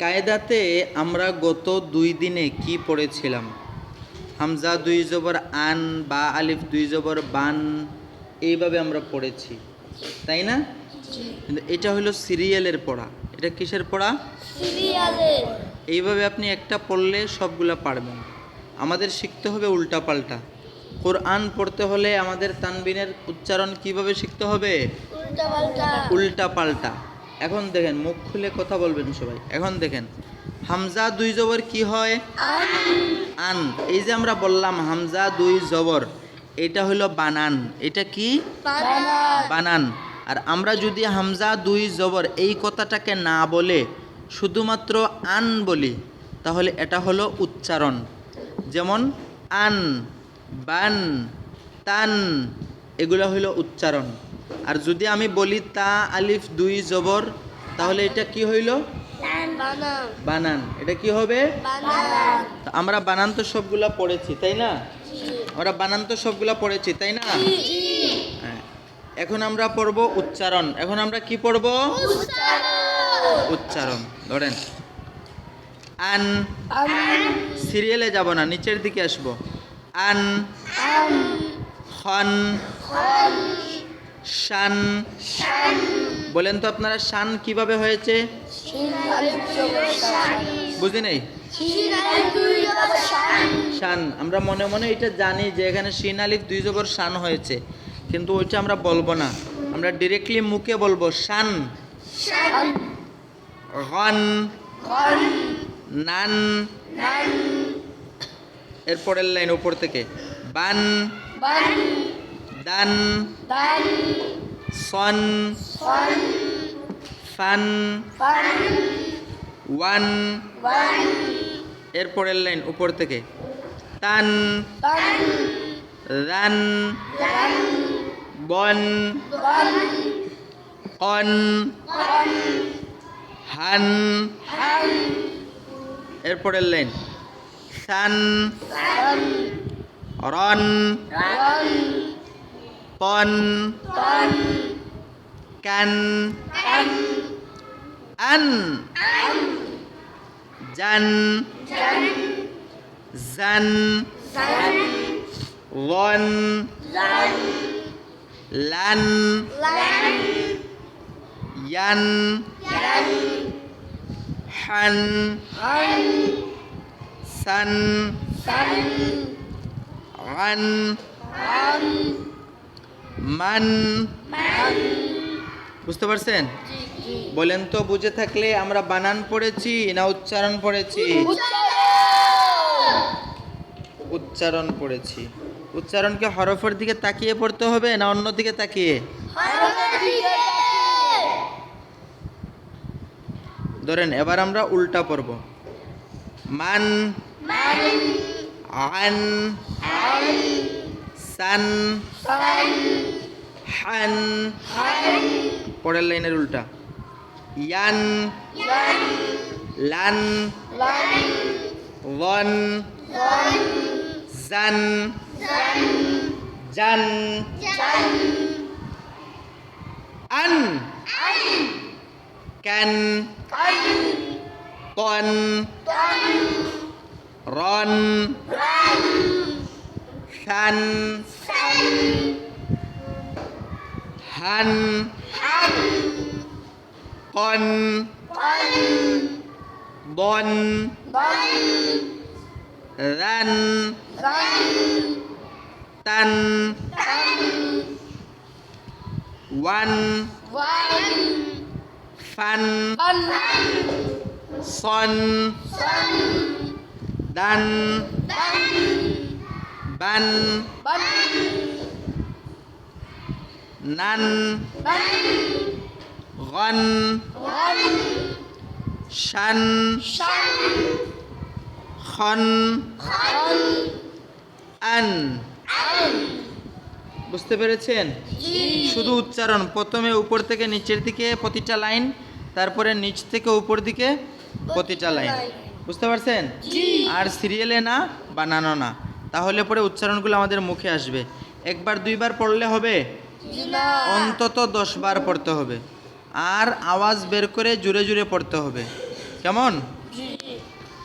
কায়দাতে আমরা গত 2 দিনে কি পড়েছিলাম? হামজা 2 জবর আন, বা আলিফ 2 জবর বান, এইভাবে আমরা পড়েছি, তাই না? কিন্তু এটা হলো সিরিয়ালের পড়া। এটা কিসের পড়া? সিরিয়ালের। এইভাবে আপনি একটা পড়লে সবগুলা পারবেন। আমাদের শিখতে হবে উল্টাপাল্টা। কোরআন পড়তে হলে আমাদের তানবিনের উচ্চারণ কিভাবে শিখতে হবে? উল্টাপাল্টা। উল্টাপাল্টা। এখন দেখেন, মুখ খুলে কথা বলবেন সবাই। এখন দেখেন, হামজা 2 জবর কি হয়? আন। এই যে আমরা বললাম হামজা 2 জবর, এটা হলো বানান। এটা কি? বানান। আর আমরা যদি হামজা 2 জবর এই কথাটাকে না বলে শুধুমাত্র আন বলি, তাহলে এটা হলো উচ্চারণ। যেমন আন, বান, তান, এগুলো হলো উচ্চারণ। আর যদি আমি বলি তা আলিফ 2 জবর, তাহলে এটা কি হইল? বানান। এটা কি হবে? তো আমরা বানান তো সবগুলা পড়েছি, তাই না? আমরা বানান তো সবগুলা পড়েছি, তাই না? হ্যাঁ। এখন আমরা পড়ব উচ্চারণ। এখন আমরা কি পড়ব? উচ্চারণ। ধরেন, আন, সিরিয়ালে যাব না, নিচের দিকে আসব। আন, খন, শান। বলেন তো আপনারা শান কিভাবে হয়েছে? বুঝি নাই? শান। আমরা মনে মনে এটা জানি যে এখানে শিন আলিফ 2 জবর শান হয়েছে, কিন্তু ওইটা আমরা বলবো না। আমরা ডিরেক্টলি মুখে বলবো শান। গন, নান, এরপরের লাইন উপর থেকে, বান, দান, সন, ফান, ওয়ান, এরপরের লাইন উপর থেকে, তান, রান, বন, কন, হান, এরপরের লাইন, সান, রন, পন, কান, আন, জান, জান, ওয়ান, লান, ইয়ান, হান, সান, আন, মান। বুঝতে পারছেন? বলেন তো, বুঝে থাকলে আমরা বানান পড়েছি না উচ্চারণ পড়েছি? উচ্চারণ পড়েছি। উচ্চারণকে হরফের দিকে তাকিয়ে পড়তে হবে না অন্য দিকে তাকিয়ে? ধরেন, এবার আমরা উল্টা পড়ব। মান, আন, সান, হান, পরের লাইনের উল্টা, ইয়ান, লান, ওয়ান, জান, জান, আন, কান, কন, রন, শান, হান, কন, বন, রান, তান, ওয়ান, ফান, সন, দান, বান, নান, গন, শান, খন, আন। বুঝতে পেরেছেন? শুধু উচ্চারণ। প্রথমে উপর থেকে নিচের দিকে প্রতিটা লাইন, তারপরে নিচ থেকে উপর দিকে প্রতিটা লাইন। বুঝতে পারছেন? আর সিরিয়ালে না, বানানো না, তাহলে পরে উচ্চারণগুলো আমাদের মুখে আসবে। একবার দুইবার পড়লে হবে? অন্তত 10 বার পড়তে হবে। আর আওয়াজ বের করে জোরে জোরে পড়তে হবে। কেমন